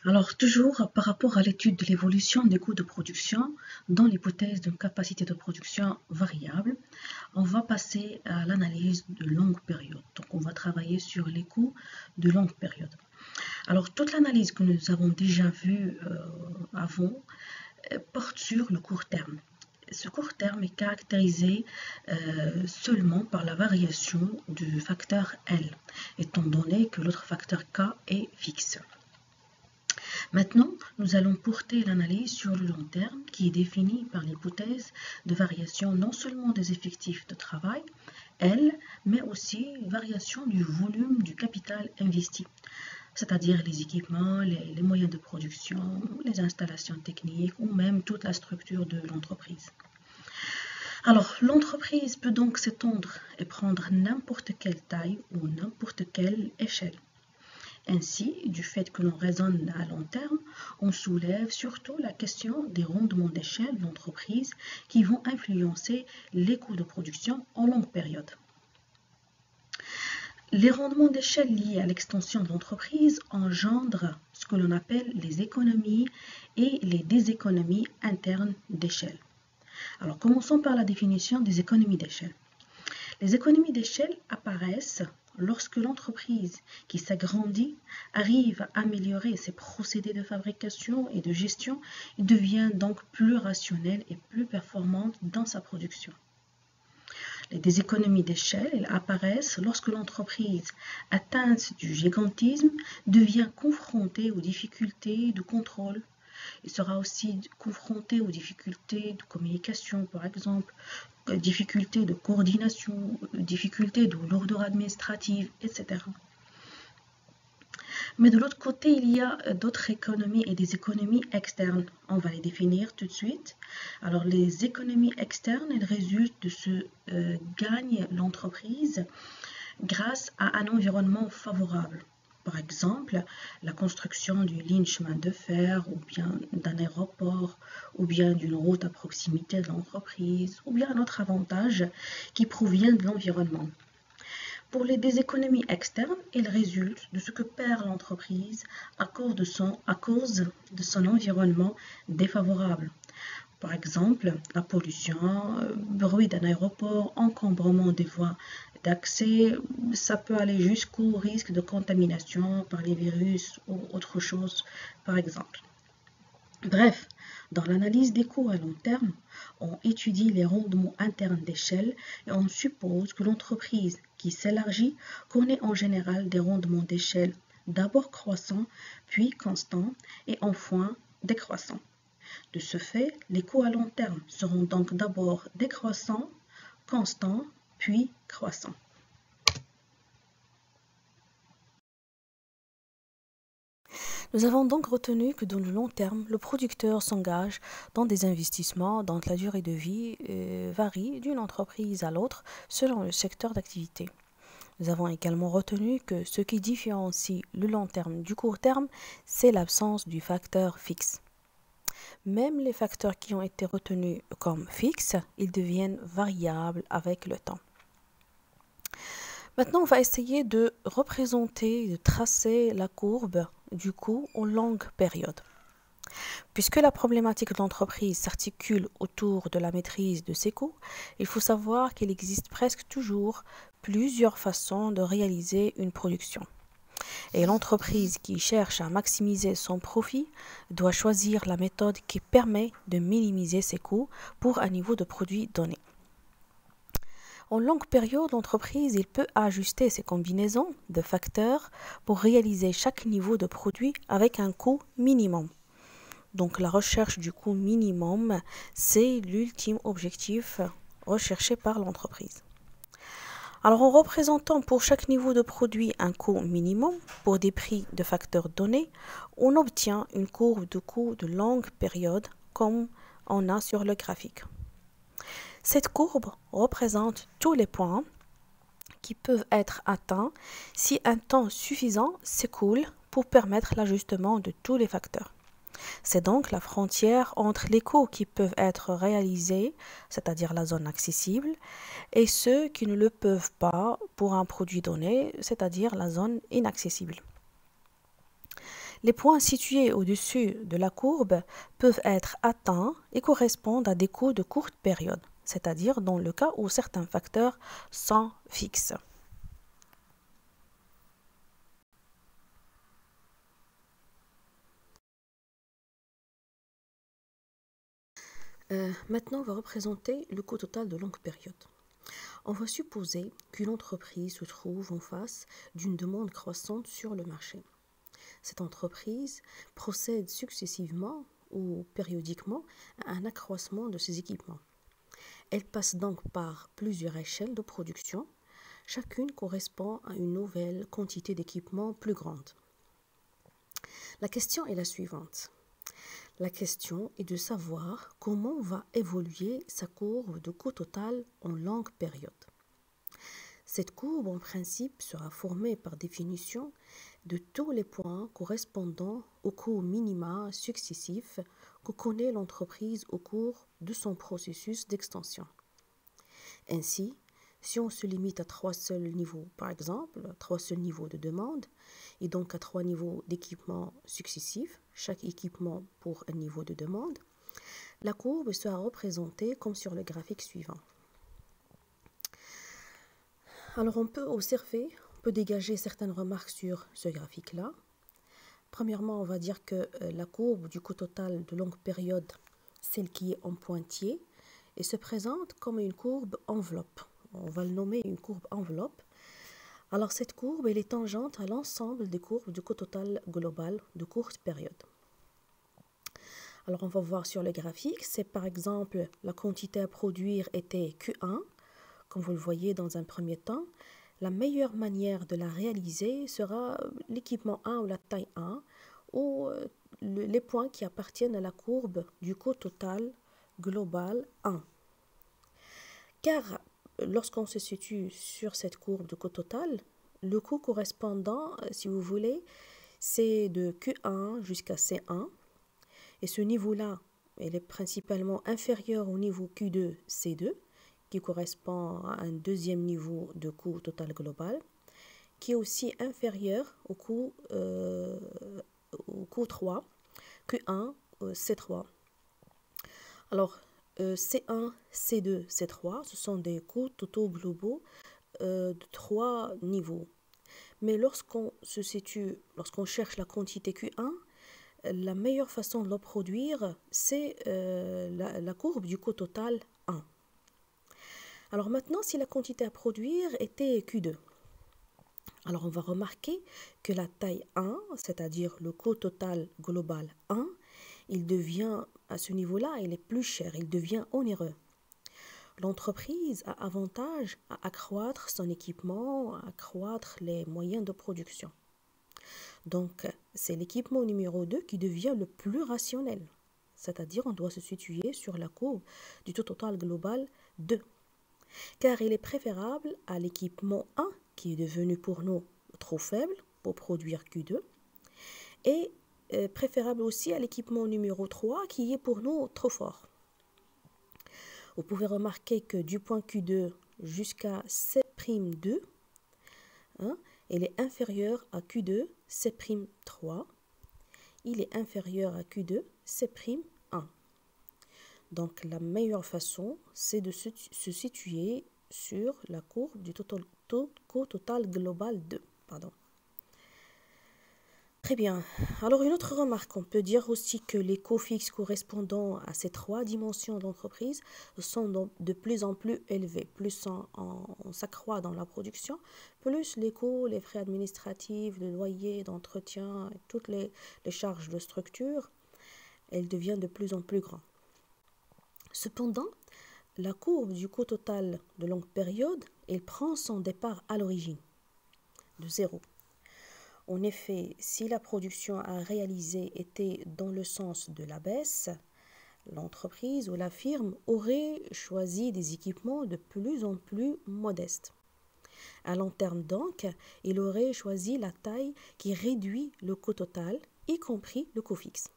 Alors, toujours par rapport à l'étude de l'évolution des coûts de production, dans l'hypothèse d'une capacité de production variable, on va passer à l'analyse de longue période. Donc, on va travailler sur les coûts de longue période. Alors, toute l'analyse que nous avons déjà vue avant porte sur le court terme. Ce court terme est caractérisé seulement par la variation du facteur L, étant donné que l'autre facteur K est fixe. Maintenant, nous allons porter l'analyse sur le long terme qui est définie par l'hypothèse de variation non seulement des effectifs de travail, L, mais aussi variation du volume du capital investi, c'est-à-dire les équipements, les moyens de production, les installations techniques ou même toute la structure de l'entreprise. Alors, l'entreprise peut donc s'étendre et prendre n'importe quelle taille ou n'importe quelle échelle. Ainsi, du fait que l'on raisonne à long terme, on soulève surtout la question des rendements d'échelle de l'entreprise qui vont influencer les coûts de production en longue période. Les rendements d'échelle liés à l'extension de l'entreprise engendrent ce que l'on appelle les économies et les déséconomies internes d'échelle. Alors, commençons par la définition des économies d'échelle. Les économies d'échelle apparaissent lorsque l'entreprise qui s'agrandit arrive à améliorer ses procédés de fabrication et de gestion et devient donc plus rationnelle et plus performante dans sa production. Les économies d'échelle apparaissent lorsque l'entreprise atteinte du gigantisme devient confrontée aux difficultés de contrôle. Il sera aussi confronté aux difficultés de communication, par exemple, difficultés de coordination, difficultés de lourdeur administrative, etc. Mais de l'autre côté, il y a d'autres économies et des économies externes. On va les définir tout de suite. Alors, les économies externes, elles résultent de ce gagne l'entreprise grâce à un environnement favorable. Par exemple, la construction d'une ligne chemin de fer, ou bien d'un aéroport, ou bien d'une route à proximité de l'entreprise, ou bien un autre avantage qui provient de l'environnement. Pour les déséconomies externes, elles résultent de ce que perd l'entreprise à cause de son environnement défavorable. Par exemple, la pollution, bruit d'un aéroport, encombrement des voies d'accès, ça peut aller jusqu'au risque de contamination par les virus ou autre chose, par exemple. Bref, dans l'analyse des coûts à long terme, on étudie les rendements internes d'échelle et on suppose que l'entreprise qui s'élargit connaît en général des rendements d'échelle d'abord croissants, puis constants et enfin décroissants. De ce fait, les coûts à long terme seront donc d'abord décroissants, constants, puis croissants. Nous avons donc retenu que dans le long terme, le producteur s'engage dans des investissements dont la durée de vie varie d'une entreprise à l'autre selon le secteur d'activité. Nous avons également retenu que ce qui différencie le long terme du court terme, c'est l'absence du facteur fixe. Même les facteurs qui ont été retenus comme fixes, ils deviennent variables avec le temps. Maintenant, on va essayer de représenter, de tracer la courbe du coût en longue période. Puisque la problématique d'entreprise s'articule autour de la maîtrise de ses coûts, il faut savoir qu'il existe presque toujours plusieurs façons de réaliser une production. Et l'entreprise qui cherche à maximiser son profit doit choisir la méthode qui permet de minimiser ses coûts pour un niveau de produit donné. En longue période, l'entreprise peut ajuster ses combinaisons de facteurs pour réaliser chaque niveau de produit avec un coût minimum. Donc la recherche du coût minimum, c'est l'ultime objectif recherché par l'entreprise. Alors en représentant pour chaque niveau de produit un coût minimum pour des prix de facteurs donnés, on obtient une courbe de coût de longue période comme on a sur le graphique. Cette courbe représente tous les points qui peuvent être atteints si un temps suffisant s'écoule pour permettre l'ajustement de tous les facteurs. C'est donc la frontière entre les coûts qui peuvent être réalisés, c'est-à-dire la zone accessible, et ceux qui ne le peuvent pas pour un produit donné, c'est-à-dire la zone inaccessible. Les points situés au-dessus de la courbe peuvent être atteints et correspondent à des coûts de courte période, c'est-à-dire dans le cas où certains facteurs sont fixes. Maintenant, on va représenter le coût total de longue période. On va supposer qu'une entreprise se trouve en face d'une demande croissante sur le marché. Cette entreprise procède successivement ou périodiquement à un accroissement de ses équipements. Elle passe donc par plusieurs échelles de production. Chacune correspond à une nouvelle quantité d'équipements plus grande. La question est la suivante. La question est de savoir comment va évoluer sa courbe de coût total en longue période. Cette courbe, en principe, sera formée par définition de tous les points correspondant aux coûts minima successifs que connaît l'entreprise au cours de son processus d'extension. Ainsi, si on se limite à 3 seuls niveaux, par exemple, 3 seuls niveaux de demande, et donc à 3 niveaux d'équipement successifs, chaque équipement pour un niveau de demande, la courbe sera représentée comme sur le graphique suivant. Alors on peut observer, on peut dégager certaines remarques sur ce graphique-là. Premièrement, on va dire que la courbe du coût total de longue période, celle qui est en pointillé, et se présente comme une courbe enveloppe. On va le nommer une courbe enveloppe. Alors cette courbe, elle est tangente à l'ensemble des courbes du coût total global de courte période. Alors on va voir sur le graphique, c'est par exemple la quantité à produire était Q1, comme vous le voyez dans un premier temps. La meilleure manière de la réaliser sera l'équipement 1 ou la taille 1 ou les points qui appartiennent à la courbe du coût total global 1. Car lorsqu'on se situe sur cette courbe de coût total, le coût correspondant, si vous voulez, c'est de Q1 jusqu'à C1. Et ce niveau-là, il est principalement inférieur au niveau Q2, C2, qui correspond à un deuxième niveau de coût total global, qui est aussi inférieur au coût 3, Q1, C3. Alors, C1, C2, C3, ce sont des coûts totaux globaux de 3 niveaux. Mais lorsqu'on cherche la quantité Q1, la meilleure façon de le produire, c'est la courbe du coût total 1. Alors maintenant, si la quantité à produire était Q2, alors on va remarquer que la taille 1, c'est-à-dire le coût total global 1, il devient, à ce niveau-là, il est plus cher, il devient onéreux. L'entreprise a avantage à accroître son équipement, à accroître les moyens de production. Donc, c'est l'équipement numéro 2 qui devient le plus rationnel. C'est-à-dire, on doit se situer sur la courbe du taux total global 2. Car il est préférable à l'équipement 1, qui est devenu pour nous trop faible pour produire Q2, et préférable aussi à l'équipement numéro 3, qui est pour nous trop fort. Vous pouvez remarquer que du point Q2 jusqu'à C'2, il est inférieur à Q2, C'3. Il est inférieur à Q2, C'1. Donc la meilleure façon, c'est de se situer sur la courbe du coût total global 2. Très bien. Alors une autre remarque, on peut dire aussi que les coûts fixes correspondant à ces 3 dimensions d'entreprise sont de plus en plus élevés. Plus on s'accroît dans la production, plus les coûts, les frais administratifs, de loyer, d'entretien, toutes les charges de structure, elles deviennent de plus en plus grandes. Cependant, la courbe du coût total de longue période, elle prend son départ à l'origine, de 0. En effet, si la production à réaliser était dans le sens de la baisse, l'entreprise ou la firme aurait choisi des équipements de plus en plus modestes. À long terme donc, il aurait choisi la taille qui réduit le coût total, y compris le coût fixe.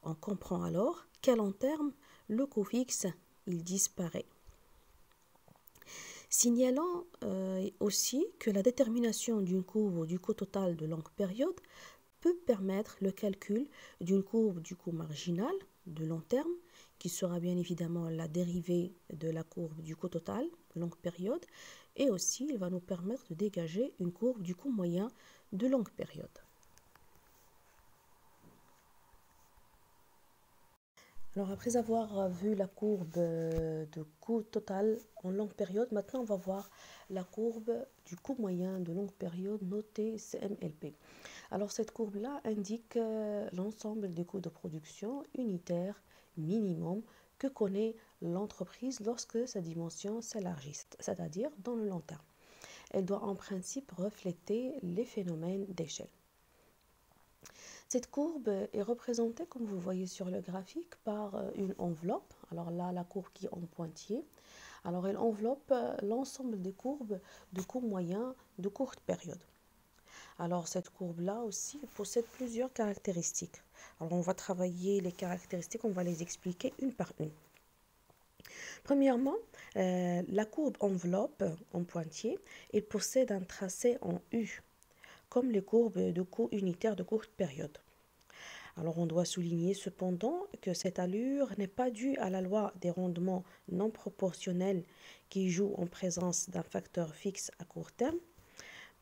On comprend alors qu'à long terme, le coût fixe, il disparaît. Signalons aussi que la détermination d'une courbe du coût total de longue période peut permettre le calcul d'une courbe du coût marginal de long terme, qui sera bien évidemment la dérivée de la courbe du coût total, longue période, et aussi il va nous permettre de dégager une courbe du coût moyen de longue période. Alors après avoir vu la courbe de coût total en longue période, maintenant on va voir la courbe du coût moyen de longue période notée CMLP. Alors cette courbe-là indique l'ensemble des coûts de production unitaires minimum que connaît l'entreprise lorsque sa dimension s'élargit, c'est-à-dire dans le long terme. Elle doit en principe refléter les phénomènes d'échelle. Cette courbe est représentée, comme vous voyez sur le graphique, par une enveloppe. Alors là, la courbe qui est en pointillé. Alors elle enveloppe l'ensemble des courbes de coût moyen de courte période. Alors cette courbe-là aussi possède plusieurs caractéristiques. Alors on va travailler les caractéristiques, on va les expliquer une par une. Premièrement, la courbe enveloppe en pointillé, elle possède un tracé en U, comme les courbes de coût unitaire de courte période. Alors on doit souligner cependant que cette allure n'est pas due à la loi des rendements non proportionnels qui joue en présence d'un facteur fixe à court terme,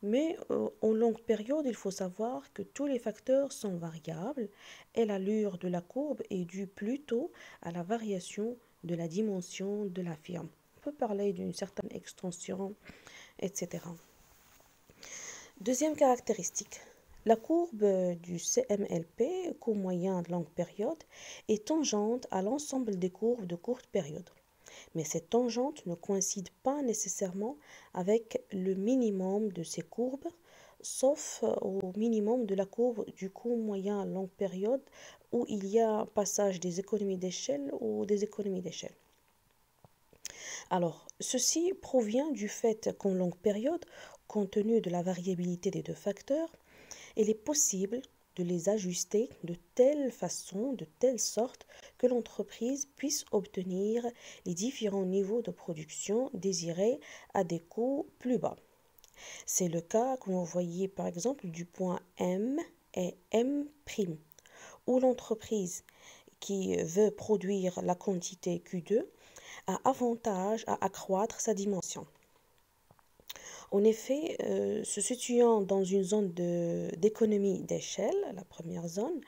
mais en longue période, il faut savoir que tous les facteurs sont variables et l'allure de la courbe est due plutôt à la variation de la dimension de la firme. On peut parler d'une certaine extension, etc. Deuxième caractéristique, la courbe du CMLP, coût moyen de longue période, est tangente à l'ensemble des courbes de courte période. Mais cette tangente ne coïncide pas nécessairement avec le minimum de ces courbes, sauf au minimum de la courbe du coût moyen à longue période, où il y a un passage des économies d'échelle ou des économies d'échelle. Alors, ceci provient du fait qu'en longue période, compte tenu de la variabilité des deux facteurs, il est possible de les ajuster de telle façon, de telle sorte que l'entreprise puisse obtenir les différents niveaux de production désirés à des coûts plus bas. C'est le cas, comme vous voyez par exemple, du point M et M', où l'entreprise qui veut produire la quantité Q2 a avantage à accroître sa dimension. En effet, se situant dans une zone d'économie d'échelle, la première zone,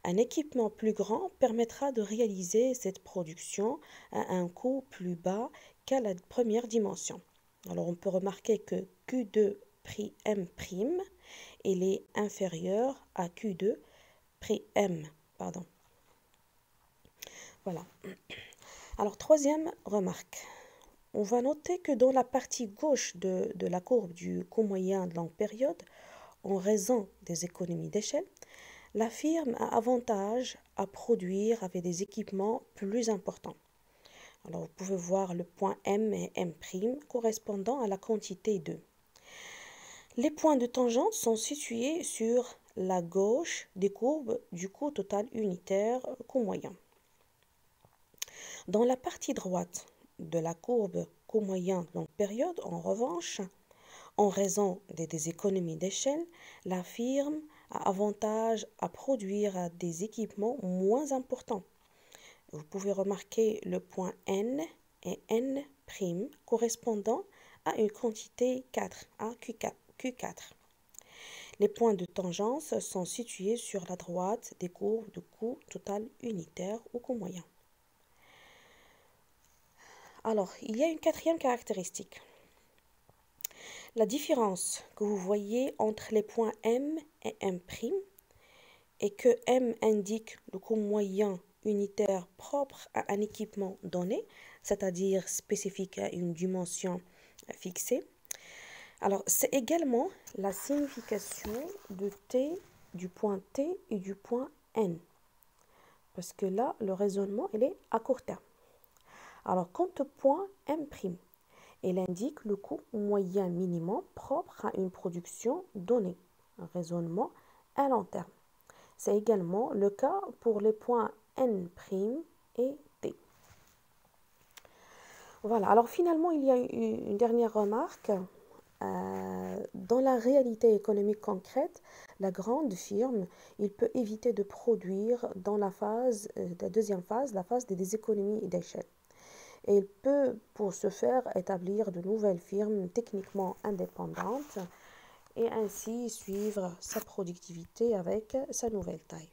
un équipement plus grand permettra de réaliser cette production à un coût plus bas qu'à la première dimension. Alors on peut remarquer que Q2 prix M', il est inférieur à Q2 prix M. Pardon. Voilà. Alors troisième remarque. On va noter que dans la partie gauche de la courbe du coût moyen de longue période, en raison des économies d'échelle, la firme a avantage à produire avec des équipements plus importants. Alors vous pouvez voir le point M et M' correspondant à la quantité 2. Les points de tangente sont situés sur la gauche des courbes du coût total unitaire coût moyen. Dans la partie droite de la courbe coût moyen longue période, en revanche, en raison des économies d'échelle, la firme a avantage à produire des équipements moins importants. Vous pouvez remarquer le point N et N' correspondant à une quantité 4, à Q4. Les points de tangence sont situés sur la droite des courbes de coût total unitaire ou coût moyen. Alors, il y a une quatrième caractéristique. La différence que vous voyez entre les points M et M' est que M indique le coût moyen unitaire propre à un équipement donné, c'est-à-dire spécifique à une dimension fixée. Alors, c'est également la signification de T, du point T et du point N. Parce que là, le raisonnement, il est à court terme. Alors, quant au point M', il indique le coût moyen minimum propre à une production donnée, un raisonnement à long terme. C'est également le cas pour les points N' et T. Voilà, alors finalement, il y a une dernière remarque. Dans la réalité économique concrète, la grande firme, il peut éviter de produire dans la deuxième phase, la phase des économies d'échelle. Et il peut, pour ce faire, établir de nouvelles firmes techniquement indépendantes et ainsi suivre sa productivité avec sa nouvelle taille.